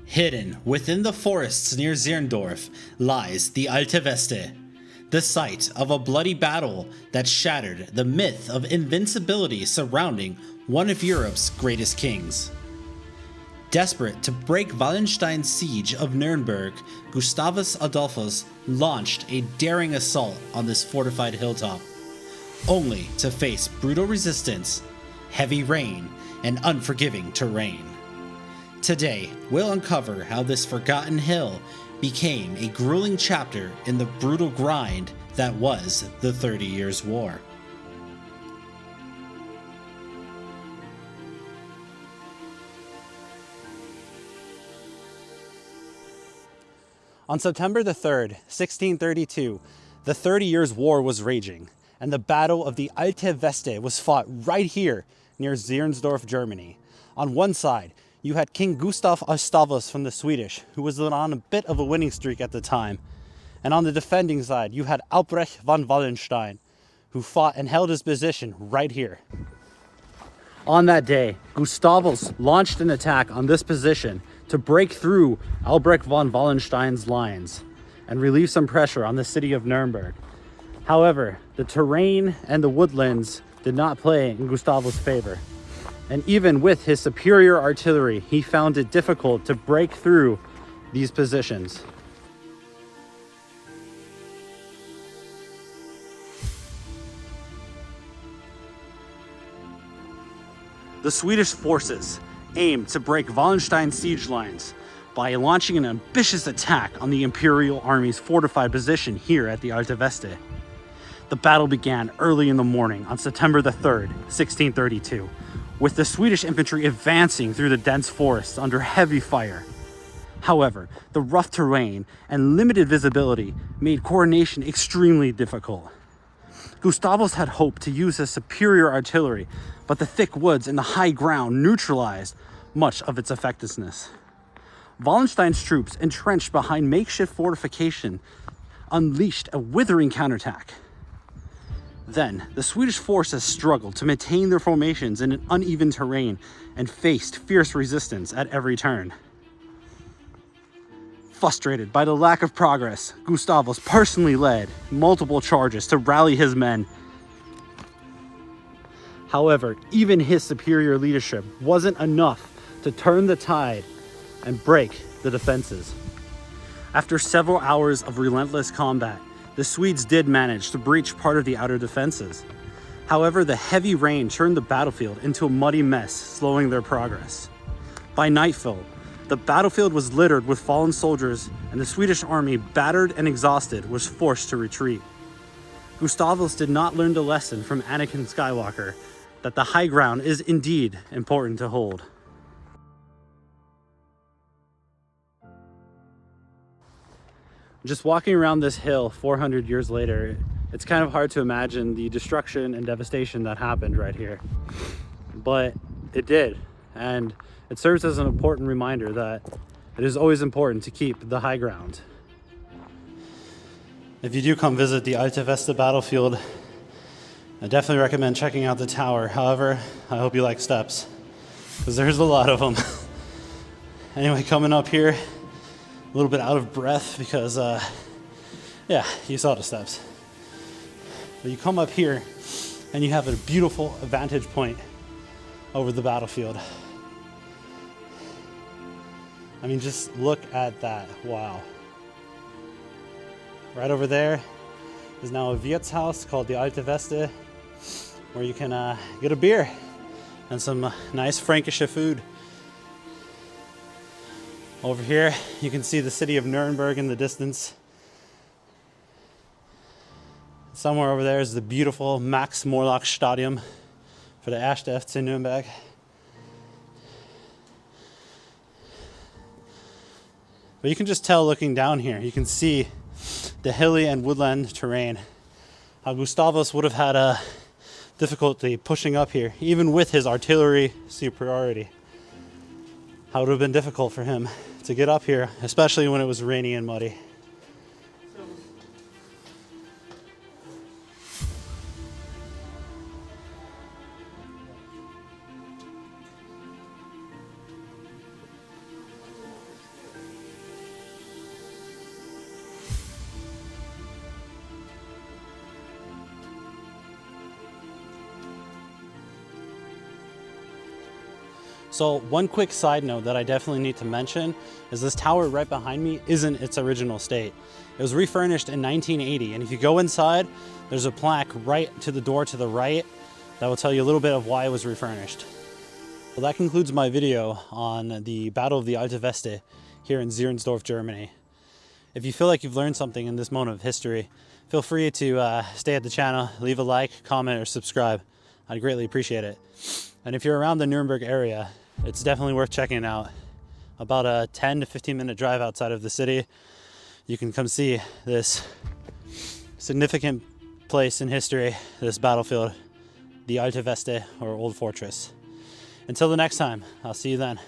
Hidden within the forests near Zirndorf lies the Alte Veste, the site of a bloody battle that shattered the myth of invincibility surrounding one of Europe's greatest kings. Desperate to break Wallenstein's Siege of Nuremberg, Gustavus Adolphus launched a daring assault on this fortified hilltop, only to face brutal resistance, heavy rain, and unforgiving terrain. Today, we'll uncover how this forgotten hill became a grueling chapter in the brutal grind that was the 30 Years' War. On September the 3rd, 1632, the 30 Years' War was raging, and the Battle of the Alte Veste was fought right here near Zirndorf, Germany. On one side, you had King Gustavus Adolphus from the Swedish, who was on a bit of a winning streak at the time. And on the defending side, you had Albrecht von Wallenstein, who fought and held his position right here. On that day, Gustavus launched an attack on this position to break through Albrecht von Wallenstein's lines and relieve some pressure on the city of Nuremberg. However, the terrain and the woodlands did not play in Gustavus' favor. And even with his superior artillery, he found it difficult to break through these positions. The Swedish forces aimed to break Wallenstein's siege lines by launching an ambitious attack on the Imperial Army's fortified position here at the Alte Veste. The battle began early in the morning on September the 3rd, 1632. With the Swedish infantry advancing through the dense forests under heavy fire. However, the rough terrain and limited visibility made coordination extremely difficult. Gustavus had hoped to use his superior artillery, but the thick woods and the high ground neutralized much of its effectiveness. Wallenstein's troops, entrenched behind makeshift fortification, unleashed a withering counterattack. Then, the Swedish forces struggled to maintain their formations in an uneven terrain and faced fierce resistance at every turn. Frustrated by the lack of progress, Gustavus personally led multiple charges to rally his men. However, even his superior leadership wasn't enough to turn the tide and break the defenses. After several hours of relentless combat, the Swedes did manage to breach part of the outer defenses. However, the heavy rain turned the battlefield into a muddy mess, slowing their progress. By nightfall, the battlefield was littered with fallen soldiers, and the Swedish army, battered and exhausted, was forced to retreat. Gustavus did not learn the lesson from Anakin Skywalker that the high ground is indeed important to hold. Just walking around this hill 400 years later, it's kind of hard to imagine the destruction and devastation that happened right here. But it did, and it serves as an important reminder that it is always important to keep the high ground. If you do come visit the Alte Veste battlefield, I definitely recommend checking out the tower. However, I hope you like steps, because there's a lot of them. Anyway, coming up here, a little bit out of breath because, yeah, you saw the steps. But you come up here and you have a beautiful vantage point over the battlefield. I mean, just look at that. Wow. Right over there is now a Wirtshaus called the Alte Veste, where you can get a beer and some nice Fränkische food. Over here, you can see the city of Nuremberg in the distance. Somewhere over there is the beautiful Max Morlock Stadium for the Erste FC Nürnberg. But you can just tell looking down here, you can see the hilly and woodland terrain. How Gustavus would have had a difficulty pushing up here, even with his artillery superiority. How it would have been difficult for him to get up here, especially when it was rainy and muddy. So one quick side note that I definitely need to mention is this tower right behind me isn't its original state. It was refurnished in 1980, and if you go inside, there's a plaque right to the door to the right that will tell you a little bit of why it was refurnished. Well, that concludes my video on the Battle of the Alte Veste here in Zirndorf, Germany. If you feel like you've learned something in this moment of history, feel free to stay at the channel, leave a like, comment, or subscribe. I'd greatly appreciate it. And if you're around the Nuremberg area, it's definitely worth checking it out. About a 10 to 15 minute drive outside of the city, you can come see this significant place in history, this battlefield, the Alte Veste, or Old Fortress. Until the next time, I'll see you then.